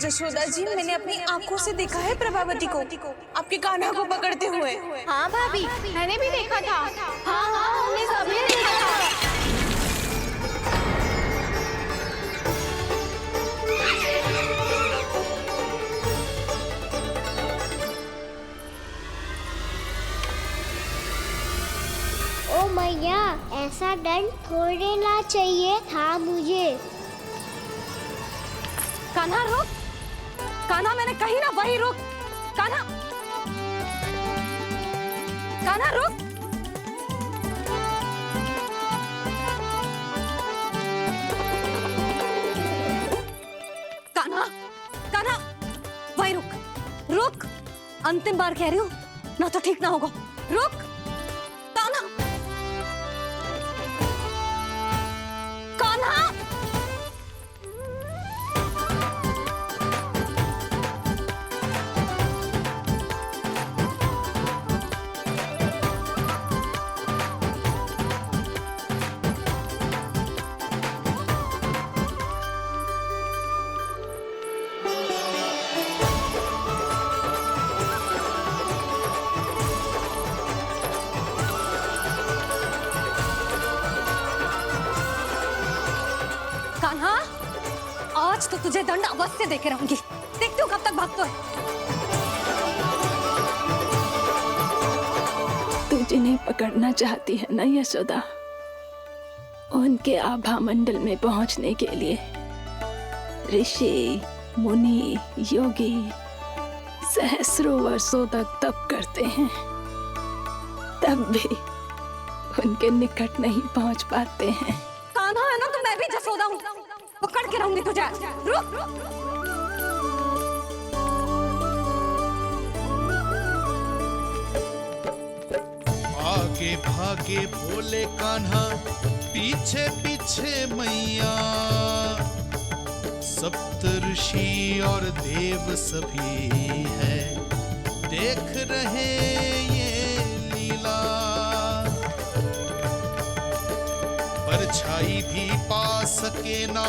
जशोदा जी, मैंने अपनी आंखों से देखा है प्रभावती को आपके कान्हा को पकड़ते हुए। हाँ भाभी, मैंने भी देखा था। हाँ हाँ, हमने सबने देखा था। ओ मैया, ऐसा दंड थोड़े ना चाहिए था मुझे। कान्हा रुक, कान्हा मैंने कही ना वही रुक। कान्हा, कान्हा रुक। कान्हा, कान्हा वही रुक, रुक। अंतिम बार कह रही हूँ, ना तो ठीक ना होगा। रुक कान्हा, कान्हा। कान्हा, आज तो तुझे दंड अवश्य देके रहूंगी। देखती हूँ कब तक भागता है। तू जिन्हें पकड़ना चाहती है ना यशोदा, उनके आभा मंडल में पहुंचने के लिए ऋषि, मुनि, योगी सहस्रों वर्षों तक तप करते हैं, तब भी उनके निकट नहीं पहुंच पाते हैं। कान्हा है ना, तो मैं भी जसोदा हूँ, पकड़ के रहूंगी तुझे। रुक। आगे भागे भोले कान्हा, पीछे पीछे मैया, सप्त ऋषि और देव सभी है, देख रहे ये लीला। परछाई भी पा सके ना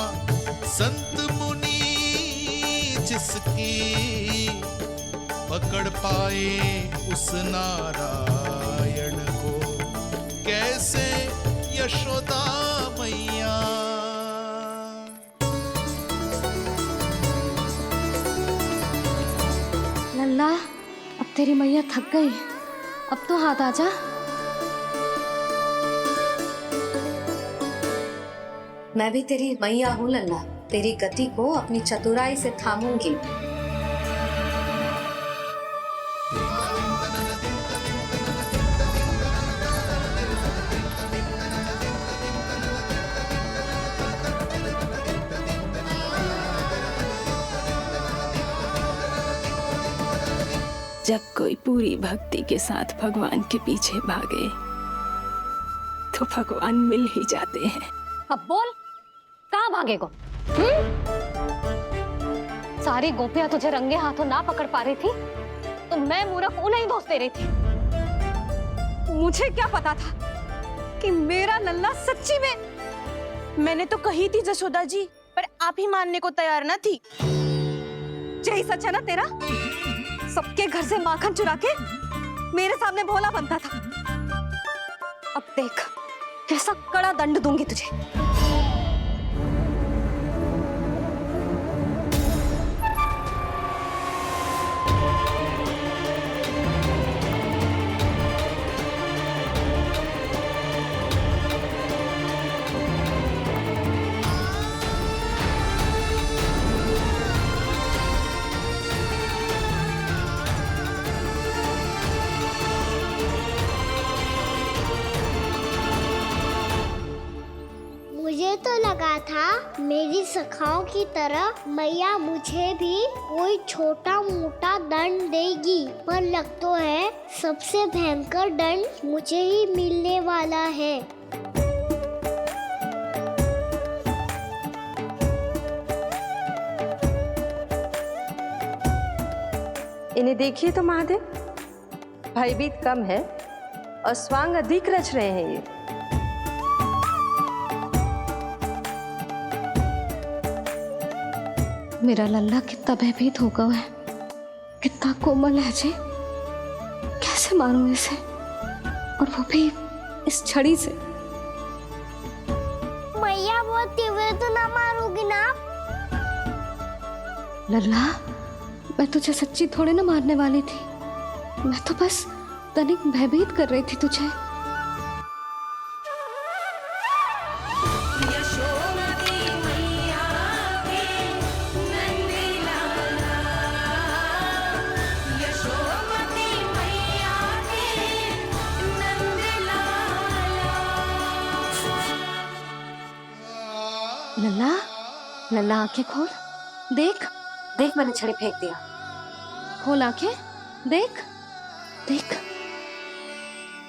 संत मुनि जिसकी, पकड़ पाए उस नारायण को कैसे यशोदा मैया। लल्ला, अब तेरी मैया थक गई, अब तो हाथ आजा। मैं भी तेरी मैया हूँ लल्ला, तेरी गति को अपनी चतुराई से थामूंगी। जब कोई पूरी भक्ति के साथ भगवान के पीछे भागे तो भगवान मिल ही जाते हैं। अब बोल, कहाँ भागेगो? सारी गोपियां तुझे रंगे हाथों ना पकड़ पा रही थी, तो मैं मूर्ख उन्हें ही दोष दे रही थी। मुझे क्या पता था कि मेरा लल्ला सच्ची में। मैंने तो कही थी जशोदा जी, पर आप ही मानने को तैयार न थी। यही सच है ना तेरा? सबके घर से माखन चुरा के मेरे सामने भोला बनता था। अब देख, कैसा कड़ा दंड दूंगी तुझे। मुझे तो लगा था मेरी सखाओं की तरह मैया मुझे भी कोई छोटा मोटा दंड देगी, पर लग तो है सबसे भयंकर दंड मुझे ही मिलने वाला है। इन्हें देखिए तो महादेव, भयभीत कम है और स्वांग अधिक रच रहे हैं ये। मेरा लल्ला कितना भयभीत होगा है, कितना कोमल है जी। कैसे मारूं इसे, और वो भी इस छड़ी से। मैया बहुत तीव्र तो ना मारोगी ना? लल्ला, मैं तुझे सच्ची थोड़े ना मारने वाली थी, मैं तो बस तनिक भयभीत कर रही थी तुझे। लल्ला, लल्ला आंखें खोल, देख देख मैंने छड़ी फेंक दिया। खोल आंखें, देख देख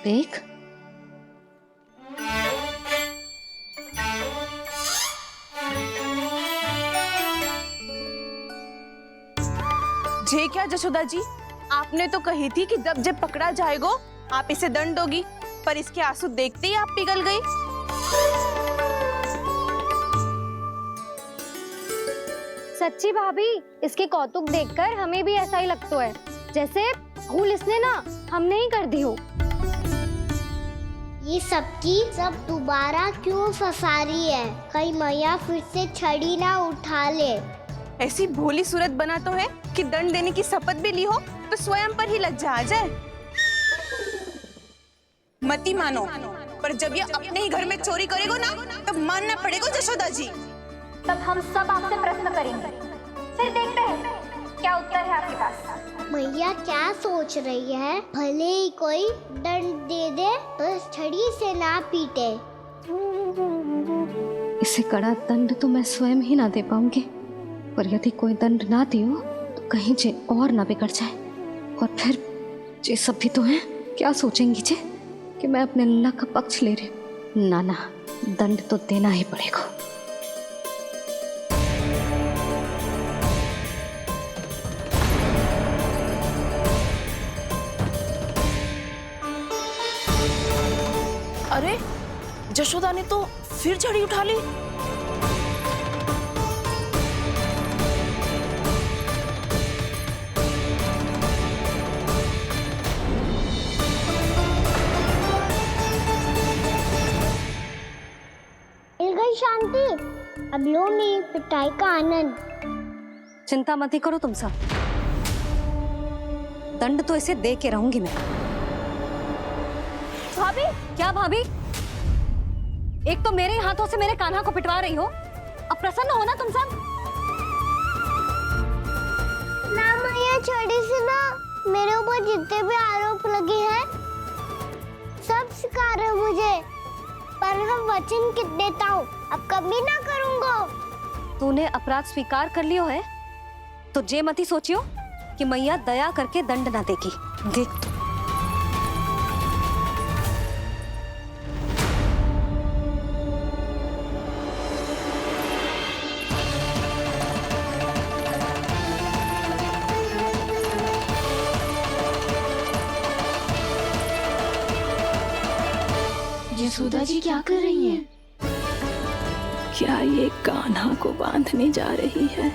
देख। जे क्या जशोदा जी, आपने तो कही थी कि जब पकड़ा जाएगा आप इसे दंड दोगी, पर इसके आंसू देखते ही आप पिघल गई। सच्ची भाभी, इसके कौतुक देखकर हमें भी ऐसा ही लगता है, जैसे भूल इसने ना हमने ही कर दी हो। ये सबकी सब दोबारा क्यों फंसा रही है? कहीं मैया फिर से छड़ी ना उठा ले। ऐसी भोली सूरत बना तो है कि दंड देने की शपथ भी ली हो तो स्वयं पर ही लज्जा आ जाए। मती मानो, पर जब ये अपने ही घर में चोरी करेगा ना, तब मानना पड़ेगा जशोदा जी। तब हम सब आपसे प्रश्न करेंगे, फिर देखते हैं क्या उत्तर है आपके पास। मैया क्या सोच रही है? भले ही कोई दंड दे दे तो छड़ी से ना पीटे। इसे कड़ा दंड तो मैं स्वयं ही ना दे पाऊंगी, पर यदि कोई दंड ना दियो तो कहीं जे और ना बिगड़ जाए, और फिर जे सब भी तो हैं, क्या सोचेंगी जे कि मैं अपने लल्ला का पक्ष ले रही हूँ। ना ना, दंड तो देना ही पड़ेगा। अरे जशोदा ने तो फिर छड़ी उठा ली। मिल गई शांति, अब लो मेरी पिटाई का आनंद। चिंता मत ही करो तुम सब, दंड तो इसे दे के रहूंगी मैं। भाभी, क्या भाभी? एक तो मेरे हाथों से मेरे कान्हा को पिटवा रही हो, अब प्रसन्न हो ना तुम सब? ना मैया, छड़ी से ना मेरे ऊपर जितने भी आरोप लगे हैं सब स्वीकार है मुझे, पर हम वचन कित देता हूँ, अब कभी ना करूँगा। तूने अपराध स्वीकार कर लियो है तो जे मत ही सोचियो कि मैया दया करके दंड ना देगी। देख तू। यशोदा जी क्या कर रही हैं? क्या ये कान्हा को बांधने जा रही है?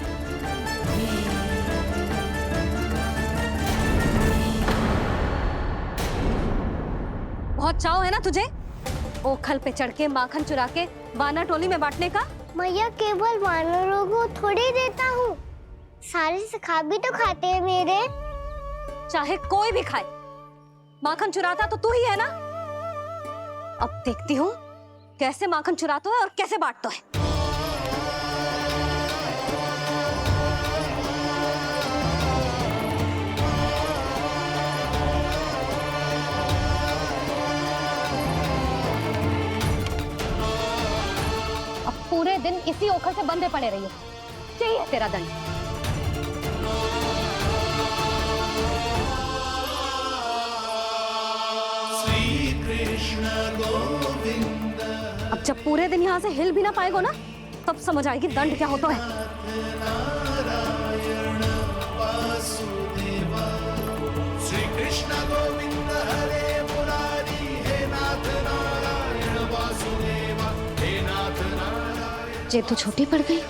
बहुत चाव है ना तुझे ओखल पे चढ़ के माखन चुरा के वानर टोली में बांटने का? मैया, केवल वानरों को थोड़ी देता हूँ, सारे सखा भी तो खाते हैं मेरे। चाहे कोई भी खाए, माखन चुराता तो तू ही है ना। अब देखती हूँ कैसे माखन चुराता है और कैसे बांटता है। अब पूरे दिन इसी ओखल से बंधे पड़े रहिए, चाहिए तेरा दंड। अब जब पूरे दिन यहाँ से हिल भी ना पाएगो ना, तब समझ आएगी दंड क्या होता है। श्री कृष्ण गोविंद हरे मुरारी, हे नाथ नारायण वासुदेवा, हे नाथ नारायण। जे तो छोटी पड़ गई।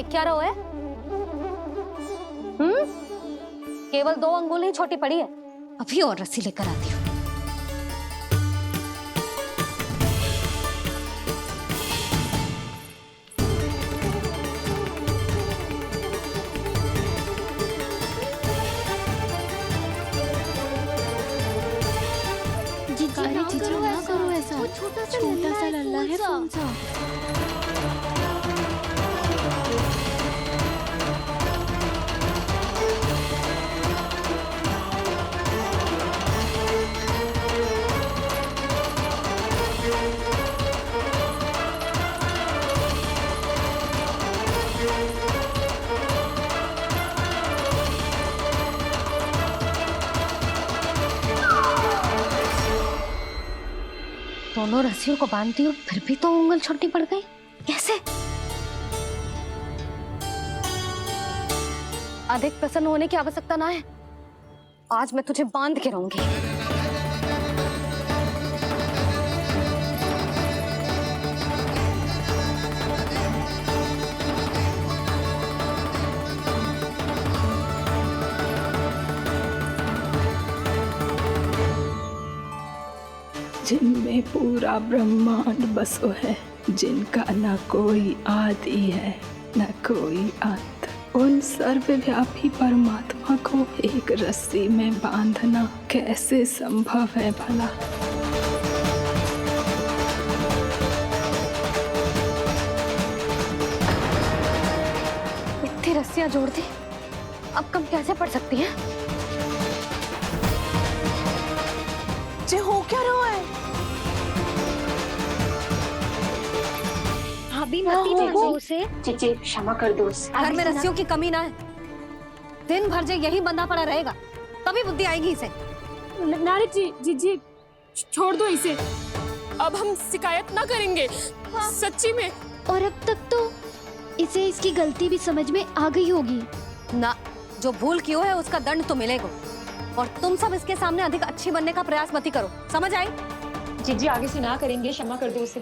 देख क्या रहो है? केवल 2 अंगुल ही छोटी पड़ी है। अभी और रस्सी लेकर आती हूँ। ना करो ऐसा। वो छोटा सा लल्ला है कौन सा? दोनों रस्सियों को बांधती हूँ, फिर भी तो उंगल छोटी पड़ गई। कैसे? अधिक प्रसन्न होने की आवश्यकता ना है। आज मैं तुझे बांध के रहूंगी। जिनमें पूरा ब्रह्मांड बसो है, जिनका न कोई आदि है न कोई अंत, उन सर्वव्यापी परमात्मा को एक रस्सी में बांधना कैसे संभव है भला? इतनी रस्सियां जोड़ दी, अब कम कैसे पड़ सकती हैं? जे हो क्या रहा है? भाभी मती दे दो उसे। जीजी क्षमा कर दो उसे। घर में रस्सियों की कमी ना है। दिन भर जे यही बंधा पड़ा रहेगा, तभी बुद्धि आएगी इसे। नारी जी छोड़ दो इसे। अब हम शिकायत ना करेंगे। सच्ची में। और अब तक तो इसे इसकी गलती भी समझ में आ गई होगी ना। जो भूल की हो है उसका दंड तो मिलेगा। और तुम सब इसके सामने अधिक अच्छी बनने का प्रयास मत ही करो, समझ आई? जीजी आगे से ना करेंगे, क्षमा कर दो उसे।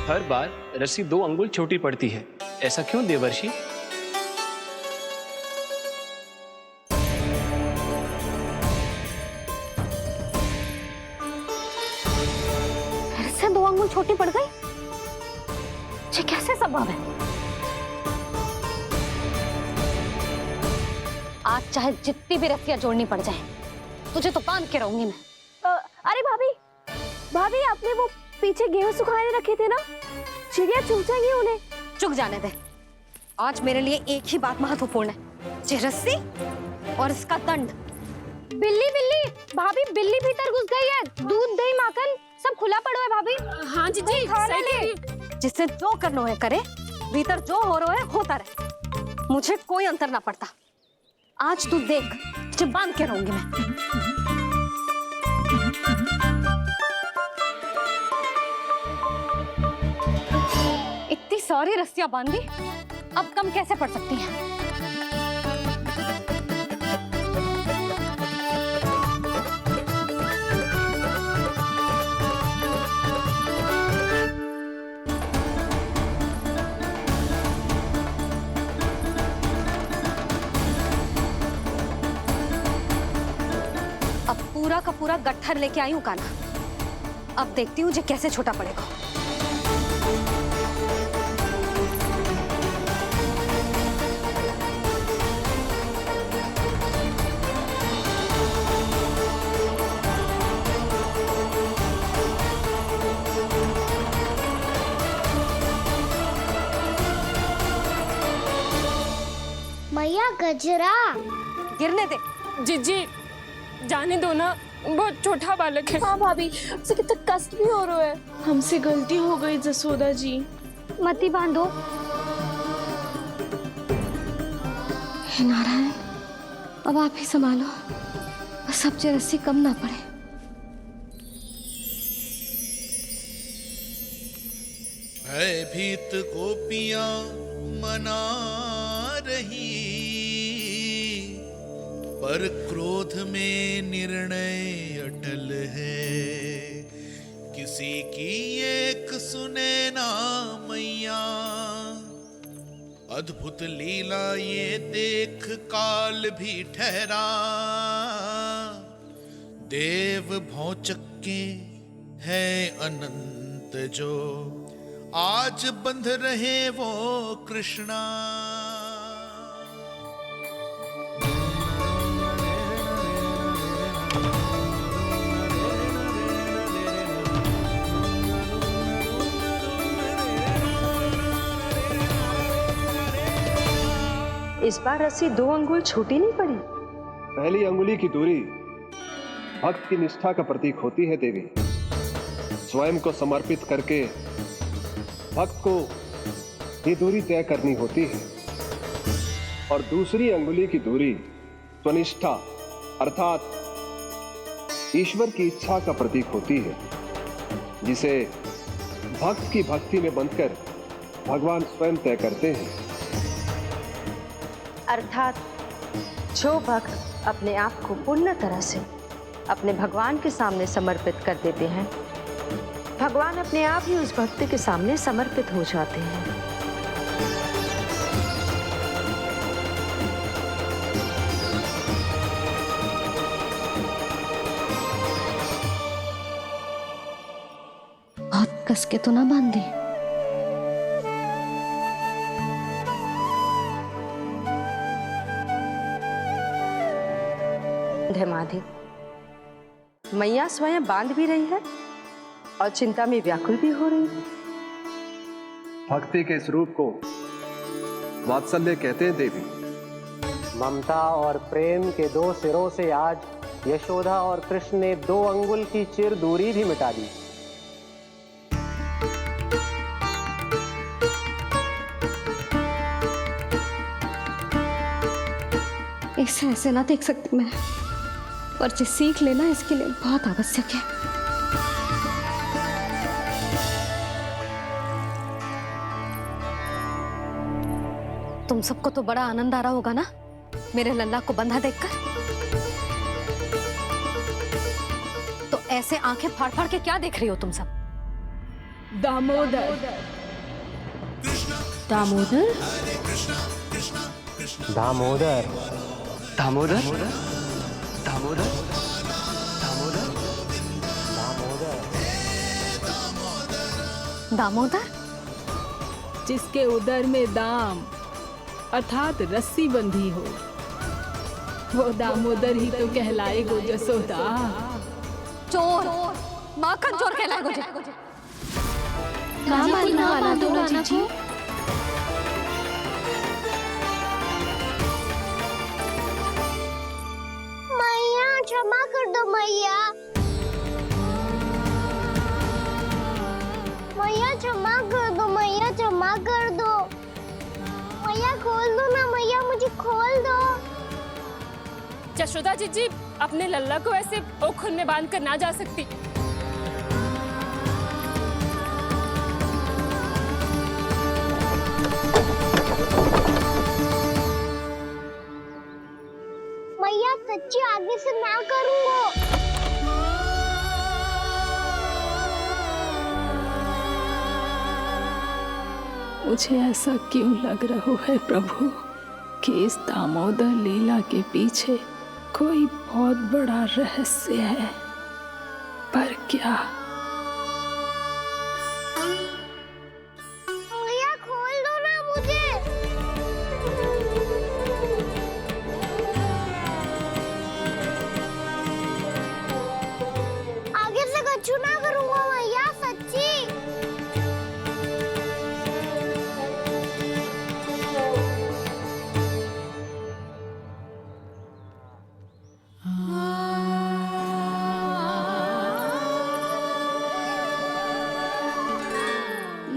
हर बार रस्सी 2 अंगुल छोटी पड़ती है, ऐसा क्यों देवर्षि? फिर से 2 अंगुल छोटी पड़ गई? ये कैसे संभव है? आज चाहे जितनी भी रस्सियां जोड़नी पड़ जाए, तुझे तो बांध के रहूंगी मैं। अरे भाभी आपने वो पीछे गेहूं सुखाने रखे थे ना, चिड़िया चुग जाएंगी उन्हें। चुग जाने दे। आज मेरे लिए एक ही बात महत्वपूर्ण है, ये रस्सी और इसका दंड। बिल्ली भाभी, बिल्ली भीतर घुस गई है। दूध दही माखन सब खुला पड़ा है भाभी। हाँ जीजी सही कह रही है। जिससे जो करना है करे, भीतर जो हो रहा है होता रहे, मुझे कोई अंतर ना पड़ता। आज तू देख, तुझे बांध के रहूंगी मैं। इतनी सारी रस्सियां बांधी, अब कम कैसे पड़ सकती हैं? अब पूरा का पूरा गट्ठर लेके आई हूं कान्हा। अब देखती हूँ जे कैसे छोटा पड़ेगा। मैया गजरा। गिरने दे। जीजी जाने दो ना, बहुत छोटा बालक है। हाँ भाभी, उसे कितना कष्ट भी हो रहा है। हमसे गलती हो गई जसोदा जी। मती बांधो। हे नारायण, अब आप ही संभालो, बस अब जे रस्सी कम ना पड़े। भयभीत गोपियां मना रही, पर क्रोध में निर्णय अटल है। किस उसी की एक सुने ना मैया, अद्भुत लीला ये देख काल भी ठहरा। देव भौचक्के है अनंत जो, आज बंध रहे वो कृष्णा। इस बार रस्सी 2 अंगुल छोटी नहीं पड़ी। पहली अंगुली की दूरी भक्त की निष्ठा का प्रतीक होती है देवी। स्वयं को समर्पित करके भक्त को ये दूरी तय करनी होती है। और दूसरी अंगुली की दूरी स्वनिष्ठा अर्थात ईश्वर की इच्छा का प्रतीक होती है, जिसे भक्त की भक्ति में बंधकर भगवान स्वयं तय करते हैं। अर्थात जो भक्त अपने आप को पूर्ण तरह से अपने भगवान के सामने समर्पित कर देते हैं, भगवान अपने आप ही उस भक्त के सामने समर्पित हो जाते हैं। बहुत कस के तो ना बांधे। माधे, मैया स्वयं बांध भी रही है और चिंता में व्याकुल भी हो रही है। भक्ति के स्वरूप को वात्सल्य कहते हैं देवी। ममता और प्रेम के 2 सिरों से आज यशोदा और कृष्ण ने 2 अंगुल की चिर दूरी भी मिटा दी। इसे ऐसे ना देख सकती मैं, पर जो सीख लेना इसके लिए बहुत आवश्यक है। तुम सबको तो बड़ा आनंद आ रहा होगा ना मेरे लल्ला को बंधा देखकर। तो ऐसे आंखें फाड़ फाड़ के क्या देख रही हो तुम सब? दामोदर दामोदर दामोदर दामोदर दामोदर दामोदर, जिसके उदर में दाम अर्थात रस्सी बंधी हो, वो दामोदर ही तो कहलाएगो जसोदा। चोर, माखन चोर कहलाएगो जी। कहाँ बांधना वाला तो राना को? मैया क्षमा कर दो मैया। मैया क्षमा कर दो, मैया क्षमा कर दो। मैया खोल दो ना मैया, मुझे खोल दो। यशोदा जी अपने लल्ला को ऐसे ओखुन में बांध कर ना जा सकती। मैया सच्ची आगे से ना करूँगा। मुझे ऐसा क्यों लग रहा है प्रभु कि इस दामोदर लीला के पीछे कोई बहुत बड़ा रहस्य है, पर क्या? मैया खोल दो ना मुझे। आगे से कछु ना करूँगा मैया, सच्ची।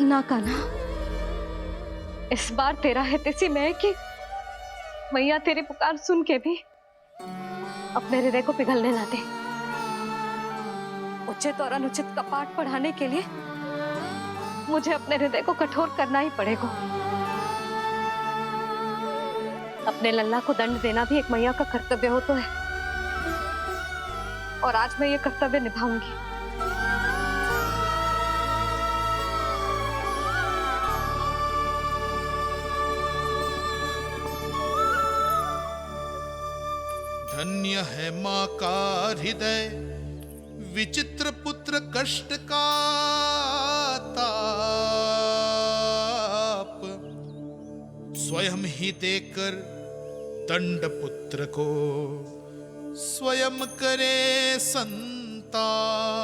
ना कान्हा, इस बार तेरा है तेसी मैं कि मैया तेरी पुकार सुन के भी अपने हृदय को पिघलने ना दे। उचित और अनुचित का पाठ पढ़ाने के लिए मुझे अपने हृदय को कठोर करना ही पड़ेगा। अपने लल्ला को दंड देना भी एक मैया का कर्तव्य हो तो है, और आज मैं ये कर्तव्य निभाऊंगी। धन्य है माँ का हृदय, विचित्र पुत्र कष्ट का ताप, स्वयं ही देकर दंड पुत्र को स्वयं करे संताप।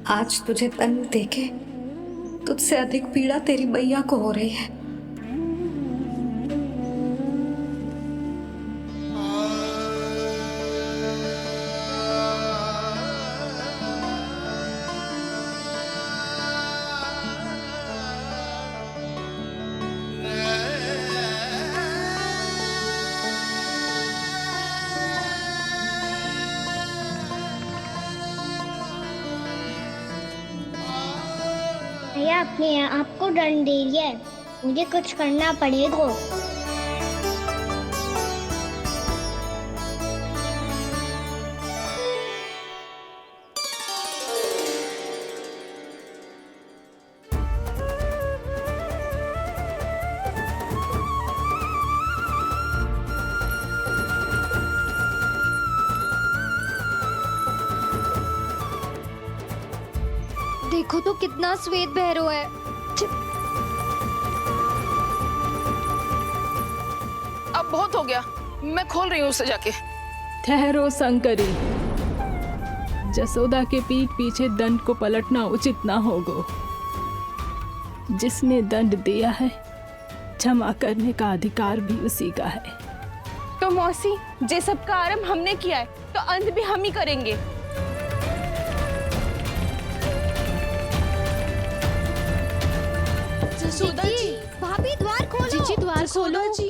आज तुझे दंड देके तुझसे अधिक पीड़ा तेरी मैया को हो रही है। भैया अपने आप को दंड दे रही है, मुझे कुछ करना पड़ेगा। देखो तो कितना श्वेत भैरव है। अब बहुत हो गया, मैं खोल रही हूँ उसे जाके। ठहरो शंकरी, जसोदा के पीठ पीछे दंड को पलटना उचित ना होगा। जिसने दंड दिया है, क्षमा करने का अधिकार भी उसी का है। तो मौसी, जे सब का आरंभ हमने किया है, तो अंत भी हम ही करेंगे। जसोदा जी, भाभी द्वार खोलो। जीजी द्वार खोलो। जी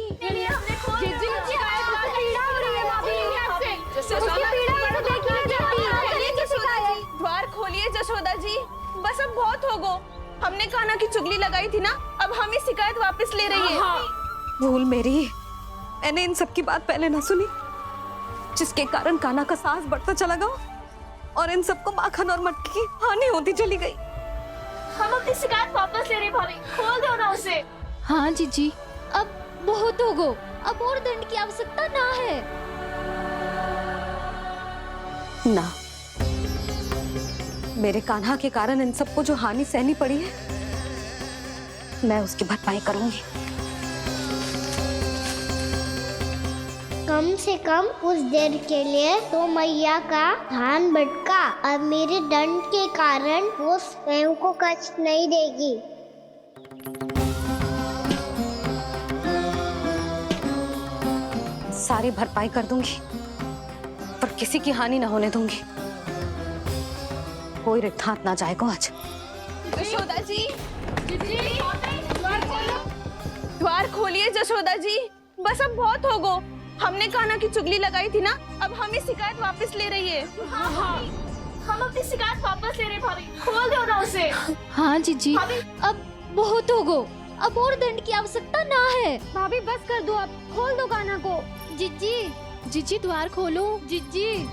द्वार खोलिए जसोदा जी, बस अब बहुत हो गो। हमने कान्हा की चुगली लगाई थी ना, अब हम ही शिकायत वापस ले रही है। भूल मेरी, मैंने इन सब की बात पहले ना सुनी, जिसके कारण कान्हा का साहस बढ़ता चला गया और इन सबको माखन और मटकी की हानि होती चली गई। हम अपनी शिकायत वापस ले रहे भाभी, खोल दो ना उसे। हाँ जीजी, अब बहुत हो गो, अब और दंड की आवश्यकता ना है। ना, मेरे कान्हा के कारण इन सबको जो हानि सहनी पड़ी है, मैं उसकी भरपाई करूंगी। कम से कम उस देर के लिए तो मैया का ध्यान भटका, अब मेरे दंड के कारण वो स्वयं को कष्ट नहीं देगी। सारी भरपाई कर दूंगी, पर किसी की हानि न होने दूंगी। कोई रिक्त हाथ ना जाएगा आज। जसोदा जी, द्वार खोलिए जसोदा जी, बस अब बहुत हो गो। हमने कान्हा की चुगली लगाई थी ना, अब हम ही शिकायत वापस ले रही है। हम अपनी शिकायत वापस ले रहे भाभी, खोल दो ना उसे। हाँ जीजी, अब बहुत हो गो, अब और दंड की आवश्यकता ना है। भाभी बस कर दो, अब खोल दो कान्हा को। जीजी, जीजी द्वार खोलो। जीजी,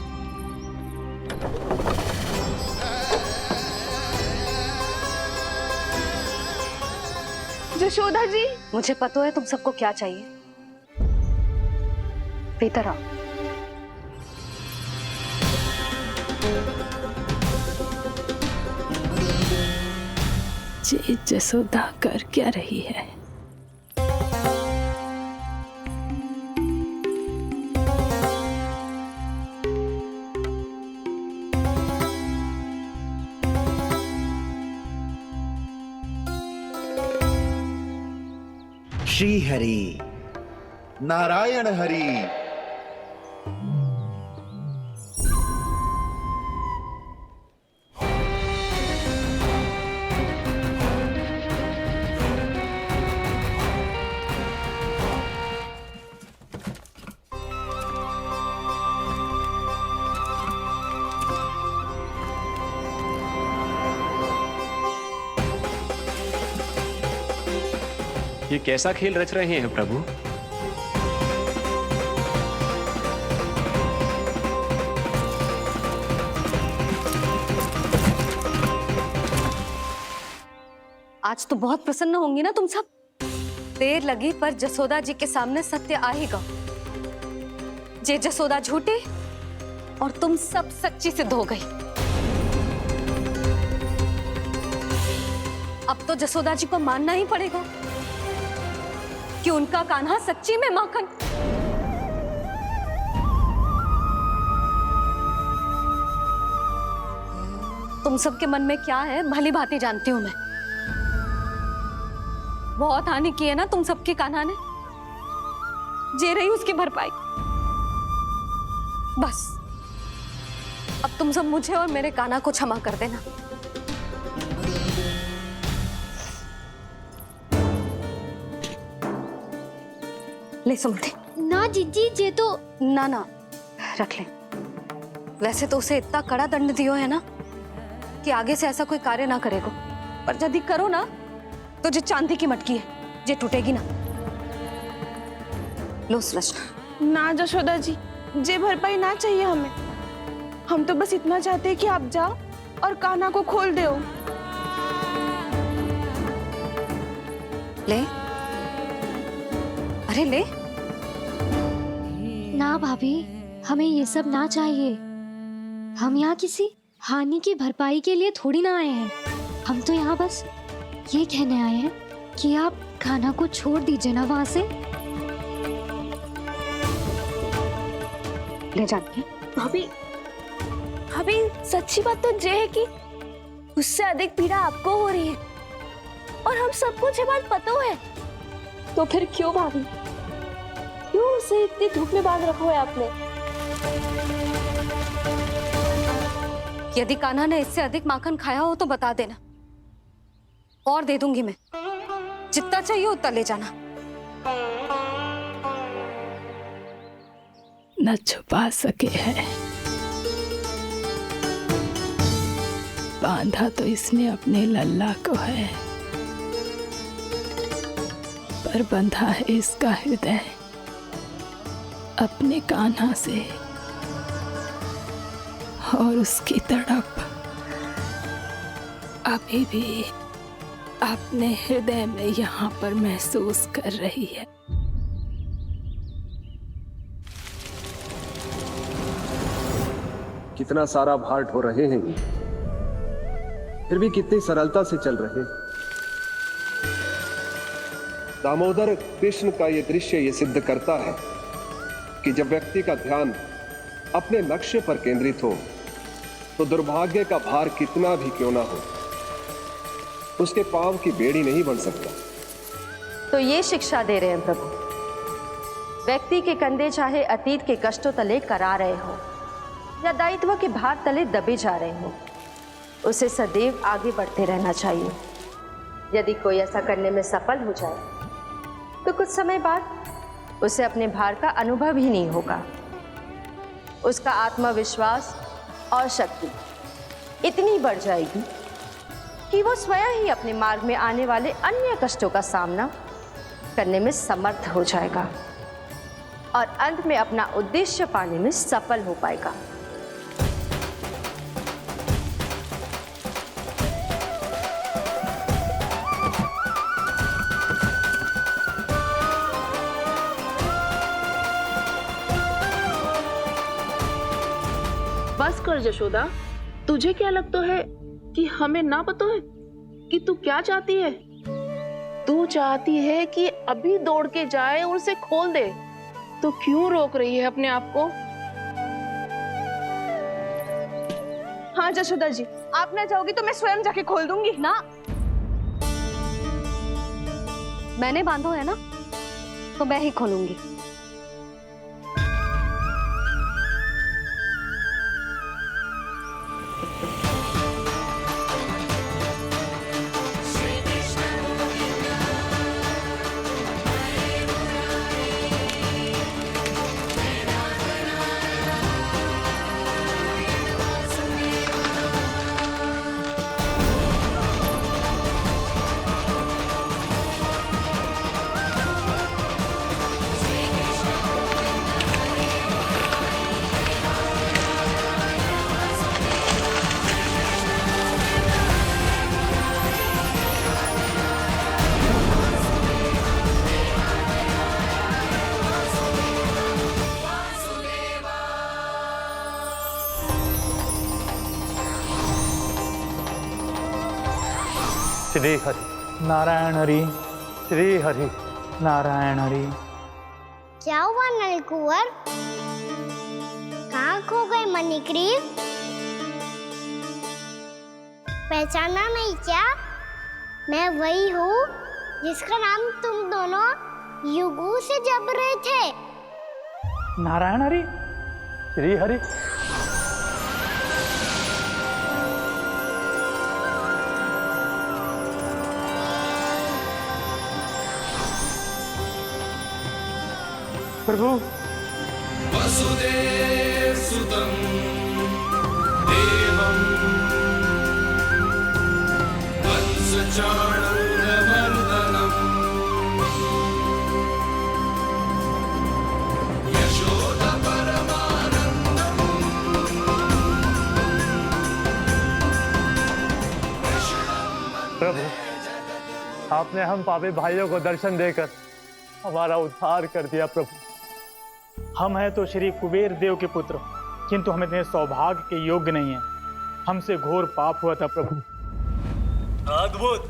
जशोदा जी, मुझे पता है तुम सबको क्या चाहिए। भीतर आओ। ये जसोदा कर क्या रही है? श्री हरि नारायण हरि। ये कैसा खेल रच रहे हैं प्रभु? आज तो बहुत प्रसन्न होंगी ना तुम सब। देर लगी पर जसोदा जी के सामने सत्य आएगा। जे जसोदा झूठी और तुम सब सच्ची सिद्ध हो गई। अब तो जसोदा जी को मानना ही पड़ेगा कि उनका कान्हा सच्ची में माखन। तुम सबके मन में क्या है भली भांति जानती हूं मैं। बहुत हानि की है ना तुम सबके कान्हा ने, जे रही उसकी भरपाई। बस अब तुम सब मुझे और मेरे कान्हा को क्षमा कर देना। ले सुमति। ना जीजी, जे तो ना ना रख ले। वैसे तो उसे इतना कड़ा दंड दियो है ना कि आगे से ऐसा कोई कार्य ना करेगा, पर यदि करो ना तो जो चांदी की मटकी है जे टूटेगी ना। लो सुलक्षणा। ना जशोदा जी, जे भरपाई ना चाहिए हमें। हम तो बस इतना चाहते हैं कि आप जाओ और कान्हा को खोल दो। ले, अरे ले। ना भाभी, हमें ये सब ना चाहिए। हम यहाँ किसी हानि की भरपाई के लिए थोड़ी ना आए हैं। हम तो यहाँ बस ये कहने आए हैं कि आप कान्हा को छोड़ दीजिए ना वहां से। ले जाके। भाभी, भाभी सच्ची बात तो ये है कि उससे अधिक पीड़ा आपको हो रही है और हम सबको ये बात पता है। तो फिर क्यों भाभी, क्यों उसे इतनी धूप में बांध रखा है आपने? यदि कान्हा ने इससे अधिक माखन खाया हो तो बता देना, और दे दूंगी मैं। जितना चाहिए उतना ले जाना। न छुपा सके है, बांधा तो इसने अपने लल्ला को है, पर बंधा है इसका हृदय अपने कान्हा से। और उसकी तड़प अभी भी अपने हृदय में यहाँ पर महसूस कर रही है। कितना सारा भार ढो रहे हैं, फिर भी कितनी सरलता से चल रहे हैं। दामोदर कृष्ण का यह दृश्य ये सिद्ध करता है कि जब व्यक्ति का ध्यान अपने लक्ष्य पर केंद्रित हो तो दुर्भाग्य का भार कितना भी क्यों ना हो, उसके पांव की बेड़ी नहीं बन सकता। तो ये शिक्षा दे रहे हैं प्रभु। व्यक्ति के कंधे चाहे अतीत के कष्टों तले करा रहे हो या दायित्व के भार तले दबे जा रहे हो, उसे सदैव आगे बढ़ते रहना चाहिए। यदि कोई ऐसा करने में सफल हो जाए तो कुछ समय बाद उसे अपने भार का अनुभव ही नहीं होगा। उसका आत्मविश्वास और शक्ति इतनी बढ़ जाएगी कि वो स्वयं ही अपने मार्ग में आने वाले अन्य कष्टों का सामना करने में समर्थ हो जाएगा और अंत में अपना उद्देश्य पाने में सफल हो पाएगा। बस कर जशोदा, तुझे क्या लगता है कि हमें ना पता है कि तू क्या चाहती है? तू चाहती है कि अभी दौड़ के जाए और उसे खोल दे, तो क्यों रोक रही है अपने आप को? हाँ जशोदा जी, आप ना जाओगी तो मैं स्वयं जाके खोल दूंगी। ना, मैंने बांधो है ना, तो मैं ही खोलूंगी। श्री हरि नारायण हरि, श्री हरि नारायण हरि। क्या हुआ नलकुंवर? कहाँ खो गए मणिग्रीव? पहचाना नहीं क्या? मैं वही हूँ जिसका नाम तुम दोनों युगों से जप रहे थे। नारायण हरि, श्री हरि। प्रभु वसुदेव सुतं देवं वत्सचाणूरमर्दनम् यशोदा परमानन्दम् प्रभु, आपने हम पापी भाइयों को दर्शन देकर हमारा उद्धार कर दिया। प्रभु, हम हैं तो श्री कुबेर देव के पुत्र, किंतु हम इतने सौभाग्य के योग्य नहीं हैं। हमसे घोर पाप हुआ था प्रभु। अद्भुत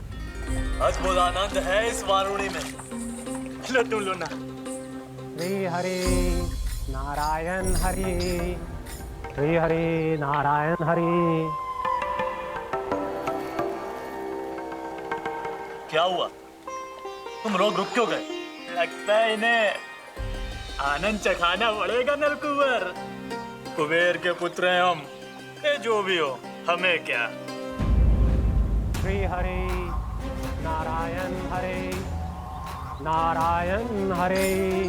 अद्भुत आनंद है इस वारुणी में। लो तुम लो ना। श्री हरि नारायण हरि, श्री हरि नारायण हरि। क्या हुआ? तुम रोग रुक क्यों गए? लगता है इन्हें आनंद चखाना पड़ेगा नलकुंवर। कुबेर के पुत्र हैं हम, ये जो भी हो हमें क्या। श्री हरि नारायण हरि, नारायण हरि,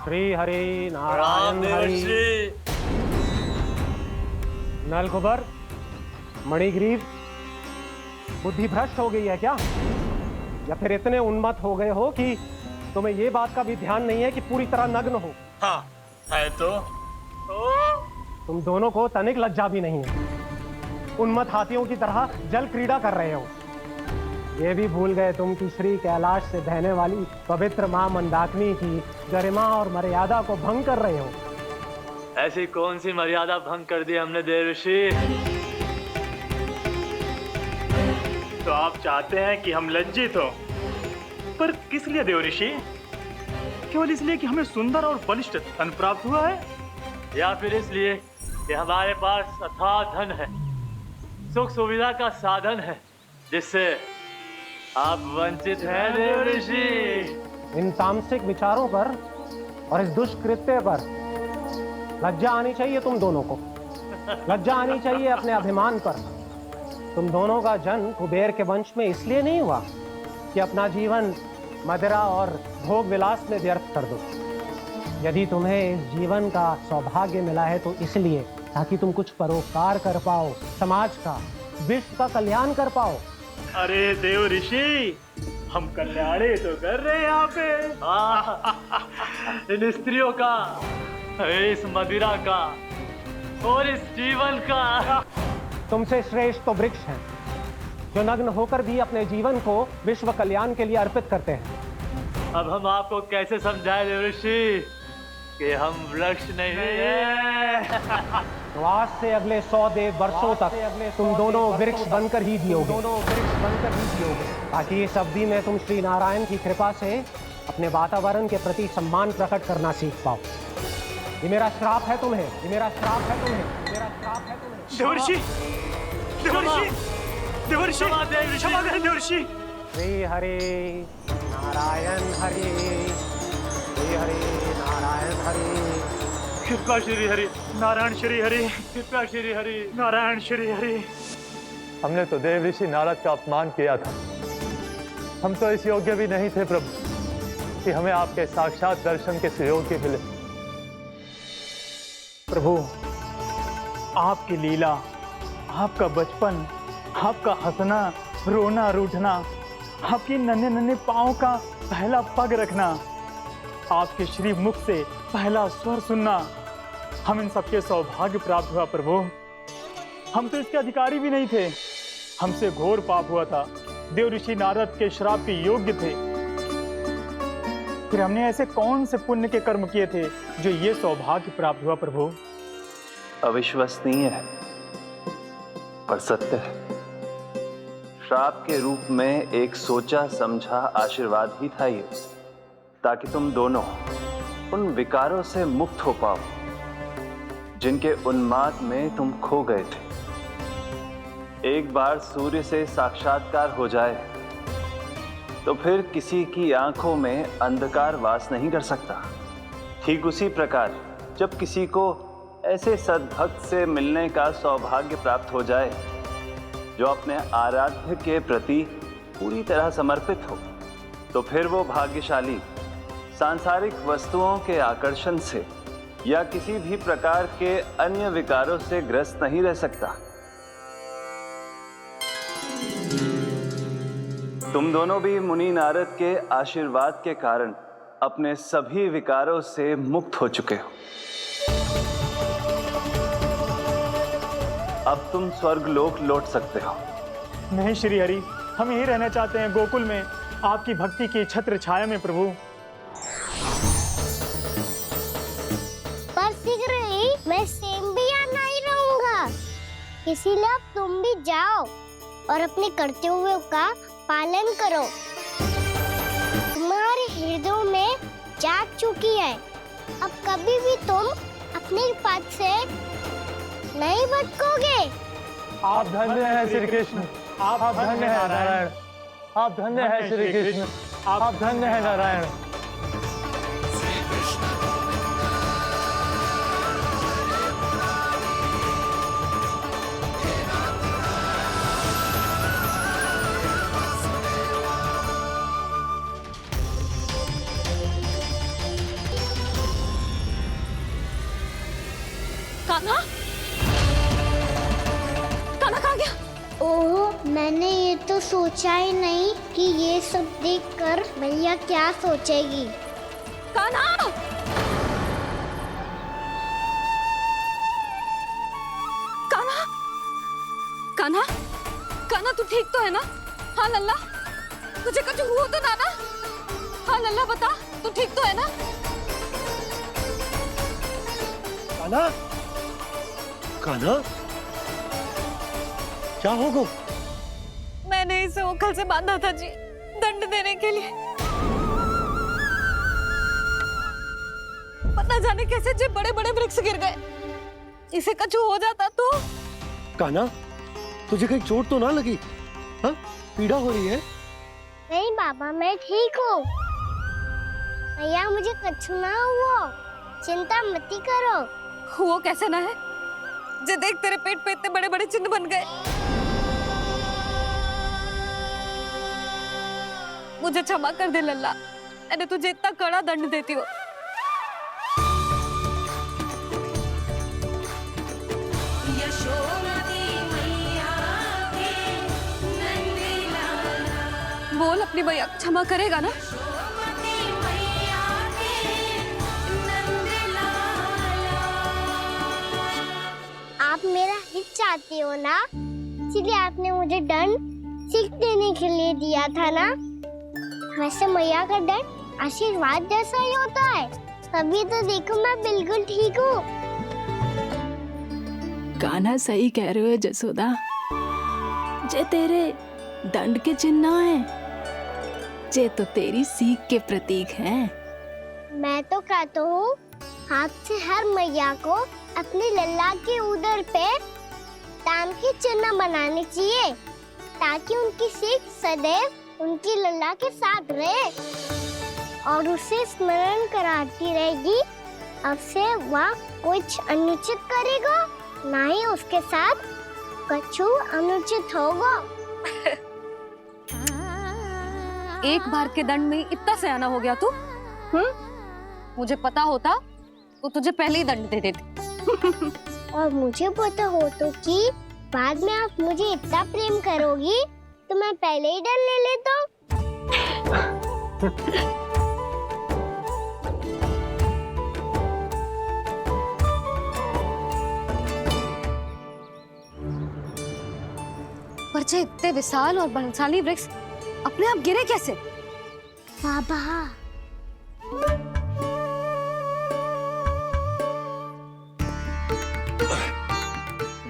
श्री हरि नारायण हरि। नलकुबर, मणिग्रीव, बुद्धि भ्रष्ट हो गई है क्या? या फिर इतने उन्मत्त हो गए हो कि तुम्हें ये बात का भी ध्यान नहीं है कि पूरी तरह नग्न हो? हाँ है तो। तुम दोनों को तनिक लज्जा भी नहीं है। उन्मत्त हाथियों की तरह जल क्रीड़ा कर रहे हो। ये भी भूल गए तुम कि श्री कैलाश से बहने वाली पवित्र मां मंदाकिनी की गरिमा और मर्यादा को भंग कर रहे हो। ऐसी कौन सी मर्यादा भंग कर दी हमने देवर्षि? तो आप चाहते हैं कि हम लज्जित हो, पर किस लिए देवर्षि? केवल इसलिए कि हमें सुंदर और बलिष्ठ धन प्राप्त हुआ है, या फिर इसलिए कि हमारे पास अथाह धन है, सुख सुविधा का साधन है, जिससे आप वंचित हैं देवर्षि? इन तामसिक विचारों पर और इस दुष्कृत्य पर लज्जा आनी चाहिए तुम दोनों को। लज्जा आनी चाहिए अपने अभिमान पर। तुम दोनों का जन्म कुबेर के वंश में इसलिए नहीं हुआ कि अपना जीवन मदिरा और भोग विलास में व्यर्थ कर दो। यदि तुम्हें इस जीवन का सौभाग्य मिला है तो इसलिए ताकि तुम कुछ परोपकार कर पाओ, समाज का, विश्व का कल्याण कर पाओ। अरे देवर्षि, हम कल्याणी तो कर रहे हैं यहाँ पे। इन स्त्रियों का, इस मदिरा का और इस जीवन का। तुमसे श्रेष्ठ तो वृक्ष हैं, जो नग्न होकर भी अपने जीवन को विश्व कल्याण के लिए अर्पित करते हैं। अब हम आपको कैसे समझाएं देवर्षि कि हम वृक्ष नहीं हैं? तो आज से अगले 100 देव वर्षों तक तुम दोनों वृक्ष बनकर ही जियोगे, ताकि इस अवधि में तुम श्री नारायण की कृपा से अपने वातावरण के प्रति सम्मान प्रकट करना सीख पाओ। ये मेरा श्राप है तुम्हें, ये मेरा श्राप है तुम्हें, मेरा श्राप है तुम्हें। देवर्षि, देवर्षि, देवर्षि, क्षमा करें देवर्षि। श्री हरि नारायण हरि, श्री हरि नारायण हरि। कृपा श्री हरि नारायण श्री हरि, कृपा श्री हरि नारायण श्री हरि। हमने तो देवर्षि नारद का अपमान किया था। हम तो इस योग्य भी नहीं थे प्रभु कि हमें आपके साक्षात दर्शन के सुयोग्य मिले। प्रभु, आपकी लीला, आपका बचपन, आपका हंसना, रोना, रूठना, आपकी नन्हे नन्हे पाँव का पहला पग रखना, आपके श्री मुख से पहला स्वर सुनना, हम इन सबके सौभाग्य प्राप्त हुआ प्रभु। हम तो इसके अधिकारी भी नहीं थे। हमसे घोर पाप हुआ था, देवर्षि नारद के श्राप के योग्य थे। फिर हमने ऐसे कौन से पुण्य के कर्म किए थे जो ये सौभाग्य प्राप्त हुआ प्रभु? अविश्वसनीय है पर सत्य है। श्राप के रूप में एक सोचा समझा आशीर्वाद ही था ये, ताकि तुम दोनों उन विकारों से मुक्त हो पाओ जिनके उन्माद में तुम खो गए थे। एक बार सूर्य से साक्षात्कार हो जाए तो फिर किसी की आंखों में अंधकार वास नहीं कर सकता। ठीक उसी प्रकार जब किसी को ऐसे सद्भक्त से मिलने का सौभाग्य प्राप्त हो जाए जो अपने आराध्य के प्रति पूरी तरह समर्पित हो, तो फिर वो भाग्यशाली सांसारिक वस्तुओं के आकर्षण से या किसी भी प्रकार के अन्य विकारों से ग्रस्त नहीं रह सकता। तुम दोनों भी मुनि नारद के आशीर्वाद के कारण अपने सभी विकारों से मुक्त हो चुके हो। अब तुम स्वर्गलोक लौट सकते हो। नहीं श्री हरि, हम यहीं रहना चाहते हैं, गोकुल में आपकी भक्ति की छत्र छाया में प्रभु। पर शीघ्र ही मैं सेम्बिया नहीं रहूंगा, इसीलिए अब तुम भी जाओ और अपने कर्तव्यों का पालन करो। तुम्हारे हृदयों में जाग चुकी है, अब कभी भी तुम अपने पद से नहीं भटकोगे। आप धन्य हैं श्री कृष्ण, आप धन्य हैं नारायण, आप धन्य हैं श्री कृष्ण, आप धन्य हैं नारायण। कान्हा, कान्हा कहाँ गया? ओह, मैंने ये तो सोचा ही नहीं कि ये सब देखकर भैया क्या सोचेगी। कान्हा! कान्हा! कान्हा! कान्हा तू ठीक तो है ना? हाँ लल्ला, तुझे कुछ हुआ तो ना? हाँ लल्ला बता, तू ठीक तो है ना? कान्हा, कान्हा, क्या होगा? मैंने इसे ओखल से बांधा था जी, दंड देने के लिए। पता जाने कैसे जे बड़े बड़े वृक्ष गिर गए, इसे कछु हो जाता तो? कान्हा, तुझे कहीं चोट तो ना लगी? हाँ, पीड़ा हो रही है? नहीं बाबा, मैं ठीक हूँ। भैया मुझे कछु ना हुआ, चिंता मत करो। वो कैसे ना है? जे देख तेरे पेट पे इतने बड़े बड़े चिन्ह बन गए। मुझे क्षमा कर दे लल्ला, मैंने तुझे इतना कड़ा दंड देती हूँ। बोल अपनी भैया क्षमा करेगा ना? आप मेरा हित चाहते हो ना, इसलिए आपने मुझे दंड सीख देने के लिए दिया था ना। वैसे मैया का दंड आशीर्वाद जैसा ही होता है, तभी तो देखो मैं बिल्कुल ठीक हूँ। कान्हा सही कह रहे हो जसोदा, जे तेरे दंड के चिन्ह है, जे तो तेरी सीख के प्रतीक हैं। मैं तो कहता हूँ हाथ से हर मैया को अपनी लल्ला के उदर पे ताम के चिन्ह बनाने चाहिए, ताकि उनकी सीख सदैव उनकी लल्ला के साथ रहे और उसे स्मरण कराती रहेगी। अब से वह कुछ अनुचित करेगा, ना ही उसके साथ कछु अनुचित होगा। एक बार के दंड में इतना सयाना हो गया तू? मुझे पता होता तो तुझे पहले ही दंड दे देती। और मुझे पता हो तो कि बाद में आप मुझे इतना प्रेम करोगी तो मैं पहले ही दंड ले लेता हूँ। पर जे इतने विशाल और बलशाली वृक्ष अपने आप गिरे कैसे? बाबा,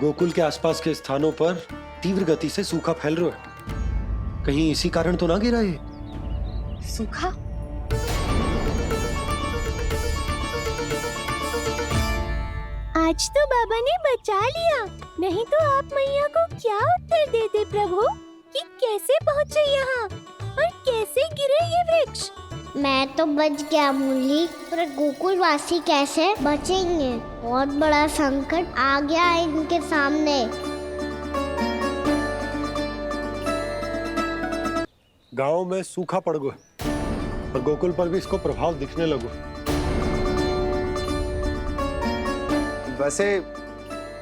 गोकुल के आसपास के स्थानों पर तीव्र गति से सूखा फैल रहा है। कहीं इसी कारण तो ना गिरा ये? सूखा? आज तो बाबा ने बचा लिया, नहीं तो आप मैया को क्या उत्तर देते प्रभु कि कैसे पहुँचे यहाँ और कैसे गिरे ये वृक्ष? मैं तो बच गया मुरली, पर गोकुलवासी कैसे बचेंगे? बहुत बड़ा संकट आ गया है इनके सामने। गांव में सूखा पड़ गया और गोकुल पर भी इसको प्रभाव दिखने लगो। वैसे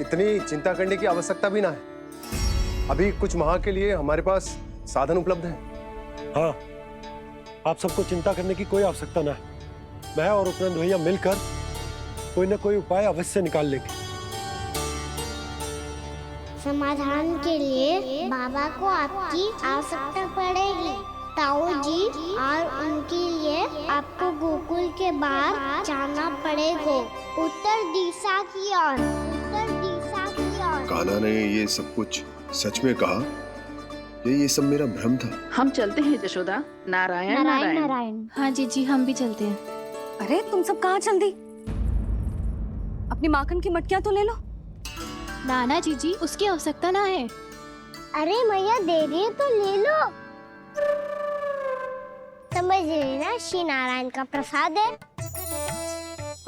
इतनी चिंता करने की आवश्यकता भी ना है। अभी कुछ माह के लिए हमारे पास साधन उपलब्ध है। हाँ, आप सबको चिंता करने की कोई आवश्यकता ना है। मैं और उपनंद भैया मिलकर कोई ना कोई उपाय अवश्य निकाल लेंगे। समाधान के लिए बाबा को आपकी आवश्यकता पड़ेगी। ताऊ जी और उनके लिए आपको गोकुल के बाहर जाना पड़ेगा, उत्तर दिशा की ओर। उत्तर दिशा की ओर। कान्हा ने ये सब कुछ सच में कहा? ये सब मेरा भ्रम था? हम चलते हैं जशोदा। नारायण नारायण नारायण। हाँ जीजी, हम भी चलते हैं। अरे तुम सब कहाँ चल दी? अपनी माखन की मटकियां तो ले लो। नाना जीजी, उसकी आवश्यकता ना है। अरे मैया दे रही है तो ले लो। समझ रही ना, श्री नारायण का प्रसाद है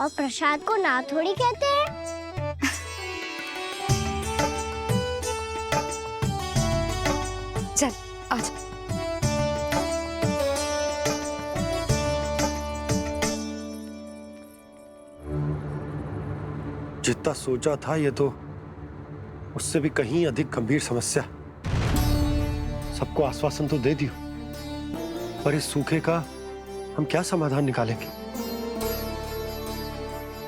और प्रसाद को ना थोड़ी कहते हैं। चल आज। जितना सोचा था ये तो उससे भी कहीं अधिक गंभीर समस्या। सबको आश्वासन तो दे दियो, पर इस सूखे का हम क्या समाधान निकालेंगे?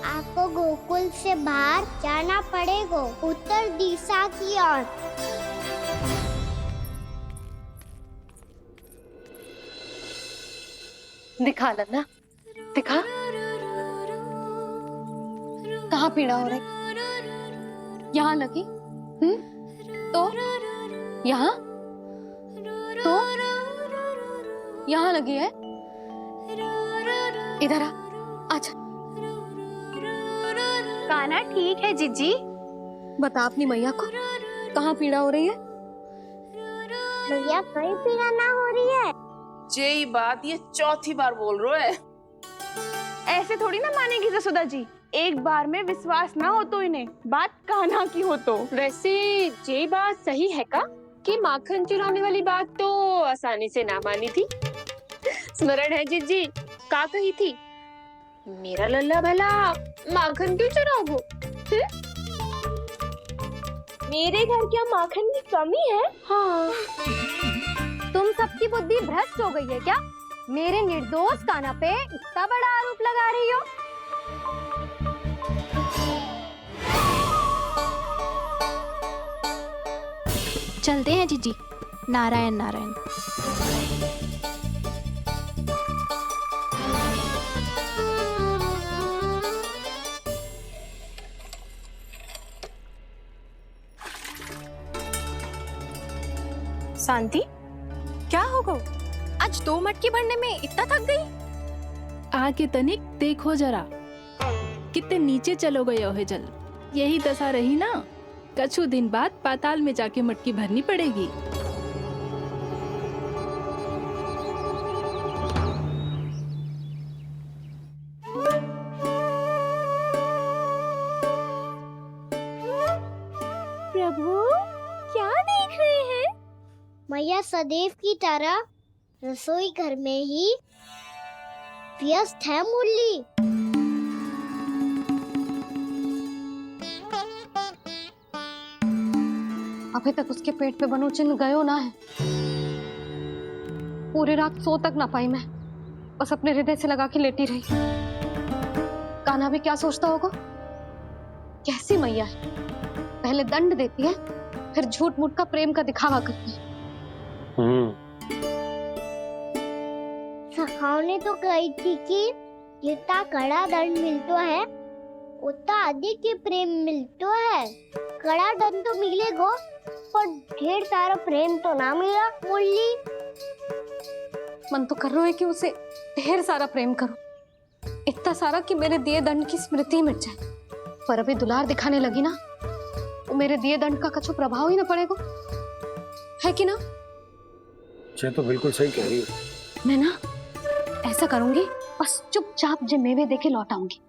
आपको गोकुल से बाहर जाना पड़ेगा, उत्तर दिशा की ओर। दिखा लल्ला, दिखा। कहाँ पीड़ा हो रही? यहाँ लगी? तो यहाँ? तो यहाँ लगी है? इधर आ, आजा। कान्हा ठीक है जीजी। बता अपनी मैया को कहाँ पीड़ा हो रही है? भैया कहीं पीड़ा ना हो रही है। ये बात ये चौथी बार बोल रहे है। ऐसे थोड़ी ना मानेगी जसोदा जी। एक बार में विश्वास ना हो तो इन्हें, बात कान्हा की हो तो। वैसे ये बात सही है का कि माखन चुराने वाली बात तो आसानी से ना मानी थी। स्मरण है जीजी का कही थी, मेरा लल्ला भला माखन क्यों चुराओगे? मेरे घर क्या माखन की कमी है? हाँ। तुम सबकी बुद्धि भ्रष्ट हो गई है क्या? मेरे निर्दोष कान्हा पे इतना बड़ा आरोप लगा रही हो? चलते हैं जीजी। नारायण नारायण। शांति, क्या हो गो? आज 2 मटकी भरने में इतना थक गई? आके तनिक देखो जरा, कितने नीचे चलो गए हो जल। यही दशा रही ना, कछु दिन बाद पाताल में जाके मटकी भरनी पड़ेगी। प्रभु क्या देख रहे हैं? मैया सदैव की तरह रसोई घर में ही व्यस्त है मुरली। अभी तक उसके पेट पे बनो चिन्ह गयो ना है। पूरी रात सो तक ना पाई मैं, बस अपने हृदय से लगा के लेटी रही। कान्हा भी क्या सोचता होगा? कैसी मैया है, पहले दंड देती है, फिर झूठ मूठ का प्रेम का दिखावा करती है। सखाओ ने तो कही थी कि जितना कड़ा दंड मिलता है उतना अधिक ही प्रेम मिलता है। कड़ा दंड तो मिलेगा पर ढेर सारा प्रेम तो ना मिला मुरली। मन तो कर रहा है कि उसे ढेर सारा प्रेम करूं, इतना सारा कि मेरे दिए दंड की स्मृति मिट जाए। पर अभी दुलार दिखाने लगी ना, तो मेरे दिए दंड का कछु प्रभाव ही ना पड़ेगा, है कि ना? ये तो बिल्कुल सही कह रही हो। मैं ना ऐसा करूंगी, बस चुपचाप जे मेवे देके लौट आऊंगी।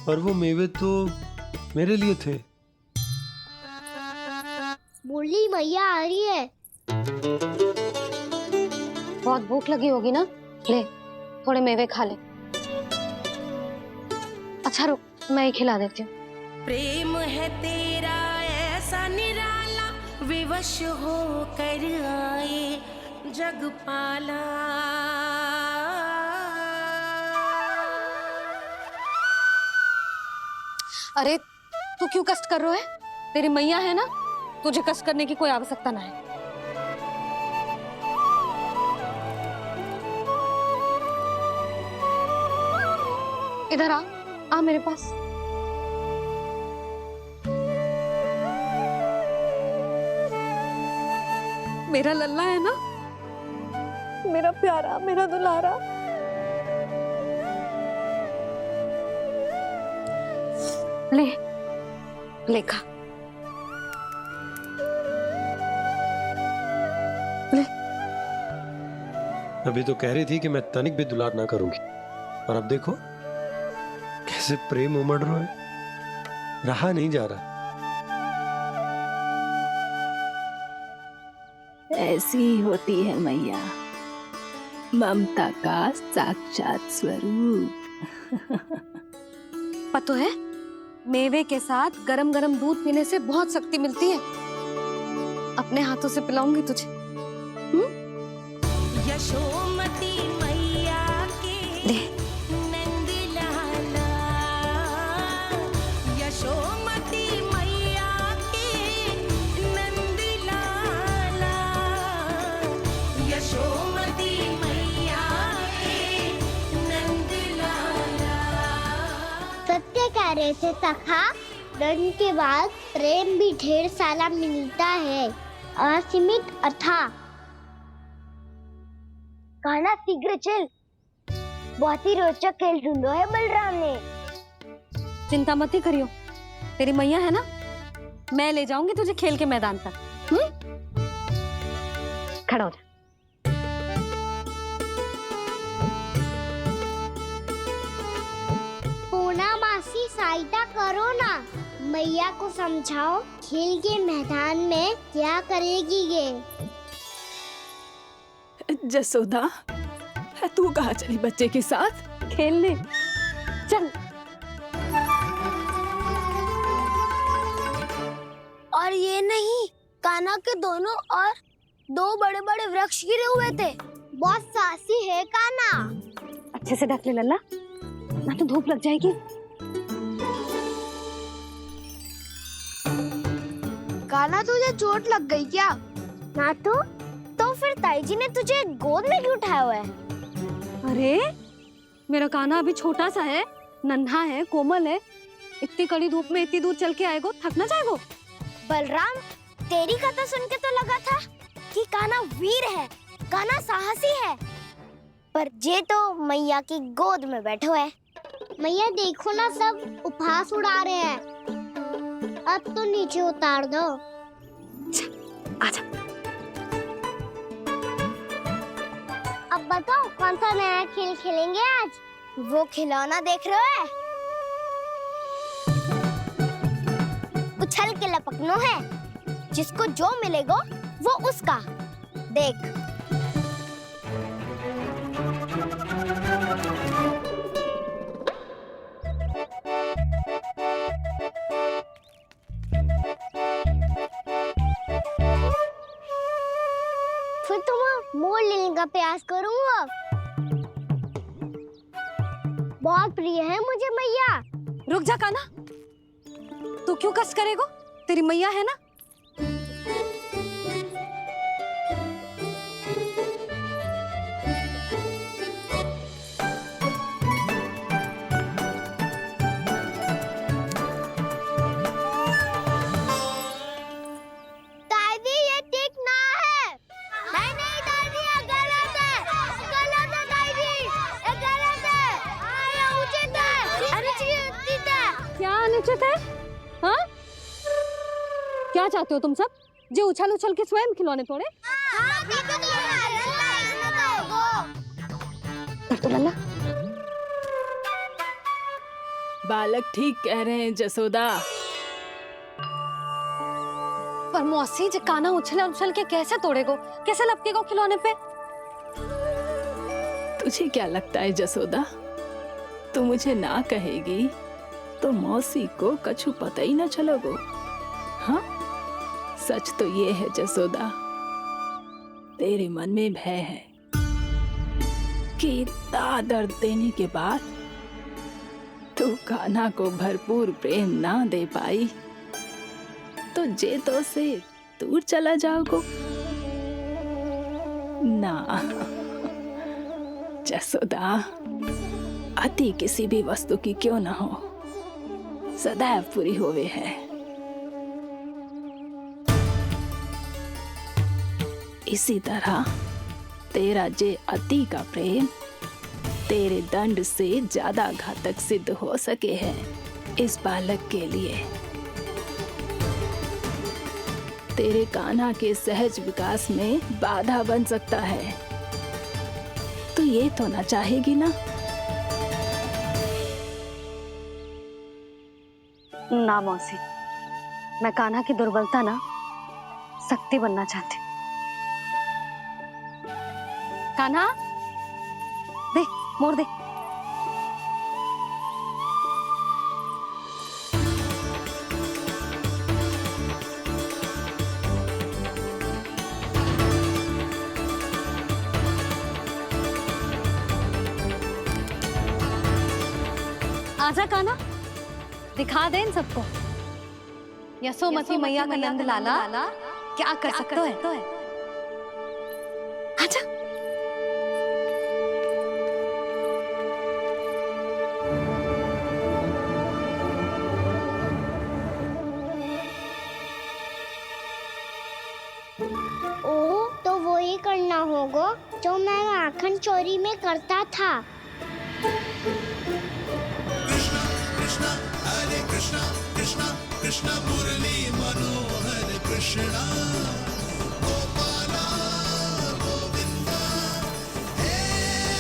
पर वो मेवे तो मेरे लिए थे। बोली मैया आ रही है। बहुत भूख लगी होगी ना, ले थोड़े मेवे खा ले। अच्छा रुक, मैं ही खिला देती हूँ। प्रेम है तेरा ऐसा निराला, विवश हो कर आए जगपाला। अरे तू क्यों कष्ट कर रहा है? तेरी मैया है ना, तुझे कष्ट करने की कोई आवश्यकता ना है। इधर आ मेरे पास। मेरा लल्ला है ना, मेरा प्यारा, मेरा दुलारा। ले ले खा, ले। अभी तो कह रही थी कि मैं तनिक भी दुलार ना करूंगी, और अब देखो कैसे प्रेम उमड़ रहा है, रहा नहीं जा रहा। ऐसी ही होती है मैया, ममता का साक्षात स्वरूप। पता है, मेवे के साथ गरम गरम दूध पीने से बहुत शक्ति मिलती है। अपने हाथों से पिलाऊंगी तुझे। यशोमती मैया के नंद लाला, यशोमती मैया के नंद लाला, यशोमती मैया के नंद लाला। सत्य कह रहे थे सखा, दंड के बाद प्रेम भी ढेर सारा मिलता है, असीमित अथाह। गाना शीघ्र चल, बहुत ही रोचक खेल ढूंढो है बलराम ने। चिंता मत ही करियो, तेरी मैया है ना, मैं ले जाऊंगी तुझे खेल के मैदान तक। खड़ा हो जा। पूना मासी सहायता करो ना, मैया को समझाओ खेल के मैदान में क्या करेगी ये। जसोदा, तू कहाँ चली बच्चे के साथ? खेलने चल। और ये नहीं, कान्हा के दोनों और दो बड़े बड़े वृक्ष गिरे हुए थे। बहुत साहसी है कान्हा। अच्छे से ढक ले लल्ला, ना तो धूप लग जाएगी। कान्हा, तुझे चोट लग गई क्या? ना तो फिर ताई जी ने तुझे गोद में क्यों उठाया हुआ है? अरे मेरा कान्हा अभी छोटा सा है, नन्हा है, कोमल है। इतनी कड़ी धूप में इतनी दूर चल के आएगो, थक ना जाएगो? बलराम, तेरी कथा सुन के तो लगा था कि कान्हा वीर है, कान्हा साहसी है, पर जे तो मैया की गोद में बैठो है। मैया देखो ना, सब उपहास उड़ा रहे हैं। अब तो नीचे उतार दो। आजा। अब बताओ कौन सा नया खेल खेलेंगे आज? वो खिलौना देख रहे हो? उछल के लपकनो है, जिसको जो मिलेगा वो उसका। देख। फिर तुम मोड़ लेने का प्रयास करूंगा। बहुत प्रिय है मुझे मैया। रुक जा कान्हा, तू क्यों कष्ट करेगो? तेरी मैया है ना। क्या चाहते हो तुम सब? जो उछल उछल के स्वयं खिलौने तोड़े? तो लल्ला बालक ठीक कह रहे हैं जसोदा। पर मौसी जे काना उछल उछल के कैसे तोड़ेगो, कैसे लपकेगो खिलौने पे? तुझे क्या लगता है जसोदा, तू मुझे ना कहेगी तो मौसी को कछु पता ही ना चलोगो? हाँ, सच तो ये है जसोदा, तेरे मन में भय है कि इतना दर्द देने के बाद तू कान्हा को भरपूर प्रेम ना दे पाई तो जेतो से दूर चला जाओगो ना। जसोदा, अति किसी भी वस्तु की क्यों ना हो, सदैव पूरी होवे है। इसी तरह तेरा जे अति का प्रेम तेरे दंड से ज्यादा घातक सिद्ध हो सके है इस बालक के लिए। तेरे कान्हा के सहज विकास में बाधा बन सकता है, तो ये तो ना चाहेगी ना? ना मौसी, मैं कान्हा की दुर्बलता ना शक्ति बनना चाहती। कान्हा, दे मोड़ दे। आजा कान्हा, दिखा दे इन सबको यशोमती मैया का नंद लाला क्या कर सकता है। आजा। ओ, तो वो ही करना होगा जो मैं माखन चोरी में करता था। कृष्णा हरे कृष्णा कृष्णा कृष्णा मुरली मनोहर कृष्णा गोपाला गोविंदा हे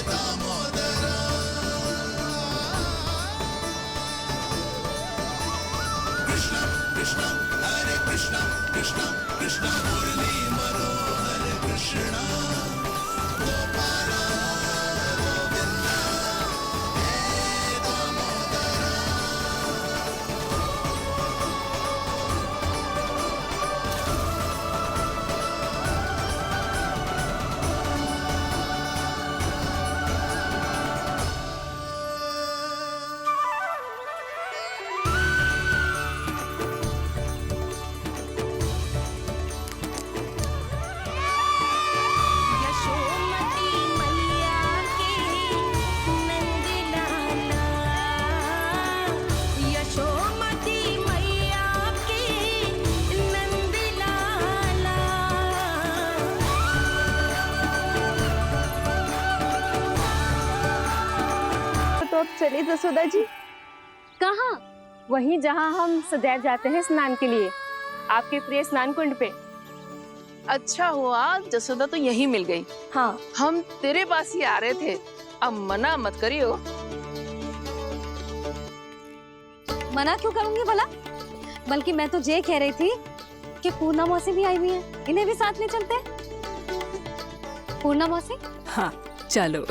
दामोदरा। कृष्णा कृष्णा हरे कृष्णा कृष्णा कृष्णा मुरली मनोहर कृष्णा गोपाला गोविंदा हे दामोदरा। यशोमती मैया के नंद लाला, यशोमती मैया के नंद लाला। तो अब चले जसोदा जी। कहाँ? वहीं जहाँ हम सदैव जाते हैं स्नान के लिए, आपके प्रिय स्नान कुंड पे। अच्छा हुआ जसोदा तो यही मिल गई। हाँ, हम तेरे पास ही आ रहे थे, अब मना मत करियो। मना क्यों करूंगी भला? बल्कि मैं तो ये कह रही थी कि पूर्णा मौसी भी आई हुई है, इन्हें भी साथ ले चलते हैं। पूर्णा मौसी, हाँ चलो।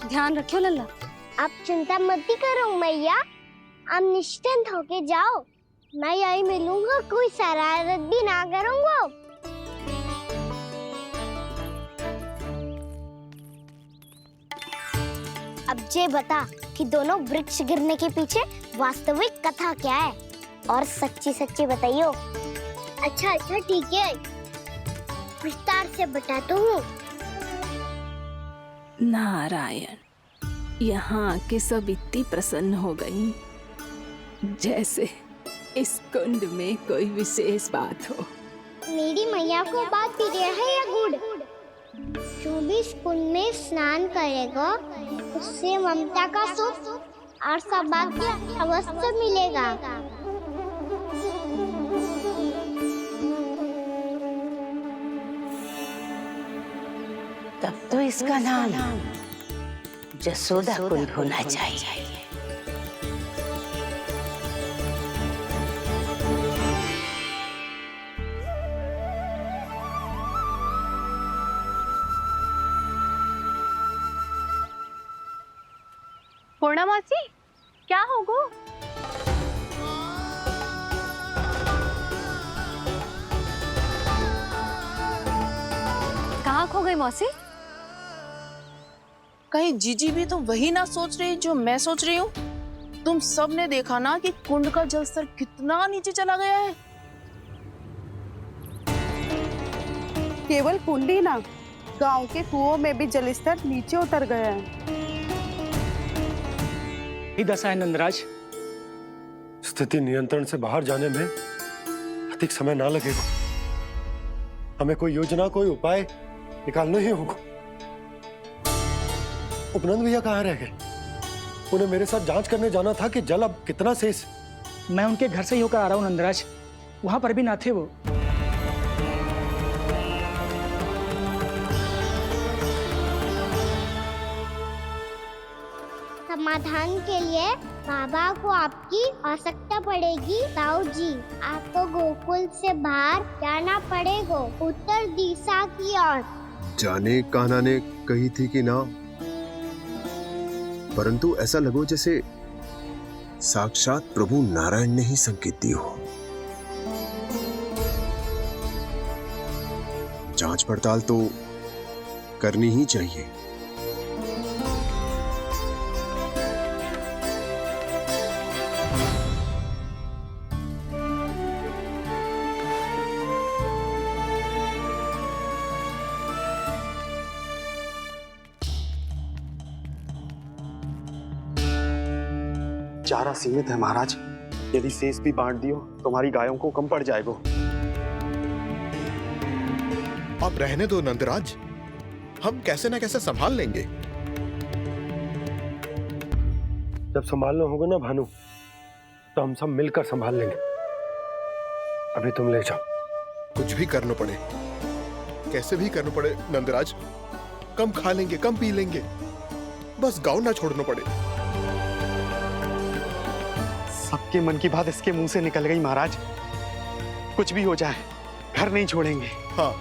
ध्यान रखियो लल्ला। आप चिंता मत ही करो मैया, आप निश्चिंत होके जाओ, मैं यही मिलूंगा, कोई शरारत भी ना करूंगा। अब ये बता कि दोनों वृक्ष गिरने के पीछे वास्तविक कथा क्या है, और सच्ची सच्ची बताइयो। अच्छा अच्छा ठीक है, विस्तार से बताता हूँ। नारायण, यहाँ के सब इतनी प्रसन्न हो गई जैसे इस कुंड में कोई विशेष बात हो। मेरी मैया को बात प्रिय है या गुड़? जो भी इस कुंड में स्नान करेगा उससे ममता का सुख और सौभाग्य अवश्य मिलेगा। तो इसका नाम जसोदा कुंड होना चाहिए। पूर्णा मासी, क्या होगो? कहाँ खो गई मौसी? कहीं जीजी भी तो वही ना सोच रही जो मैं सोच रही हूँ। तुम सब ने देखा ना कि कुंड का जलस्तर कितना नीचे चला गया है। केवल कुंड ही ना, गांव के कुओं में भी जलस्तर नीचे उतर गया है। ही दशा है नंदराज। स्थिति नियंत्रण से बाहर जाने में अधिक समय ना लगेगा। हमें कोई योजना, कोई उपाय निकालना ही होगा। उपनंद भैया कहाँ रह गए? उन्हें मेरे साथ जांच करने जाना था कि जल अब कितना शेष। मैं उनके घर से ही होकर आ रहा हूँ नंदराज, वहां पर भी ना थे वो। समाधान के लिए बाबा को आपकी आवश्यकता पड़ेगी। ताऊ जी, आपको गोकुल से बाहर जाना पड़ेगा, उत्तर दिशा की ओर। जाने कान्हा ने कही थी कि ना, परंतु ऐसा लगो जैसे साक्षात प्रभु नारायण ने ही संकेत दी हो। जांच पड़ताल तो करनी ही चाहिए। चारा सीमित है महाराज, यदि शेष भी बांट दियो तो हमारी गायों को कम पड़ जाएगा। अब रहने दो नंदराज, हम कैसे न कैसे संभाल लेंगे। जब संभालना होगा ना भानु, तो हम सब मिलकर संभाल लेंगे। अभी तुम ले जाओ। कुछ भी करना पड़े, कैसे भी करना पड़े नंदराज, कम खा लेंगे, कम पी लेंगे, बस गांव ना छोड़ना पड़े। सबके मन की बात इसके मुंह से निकल गई महाराज। कुछ भी हो जाए घर नहीं छोड़ेंगे। हाँ,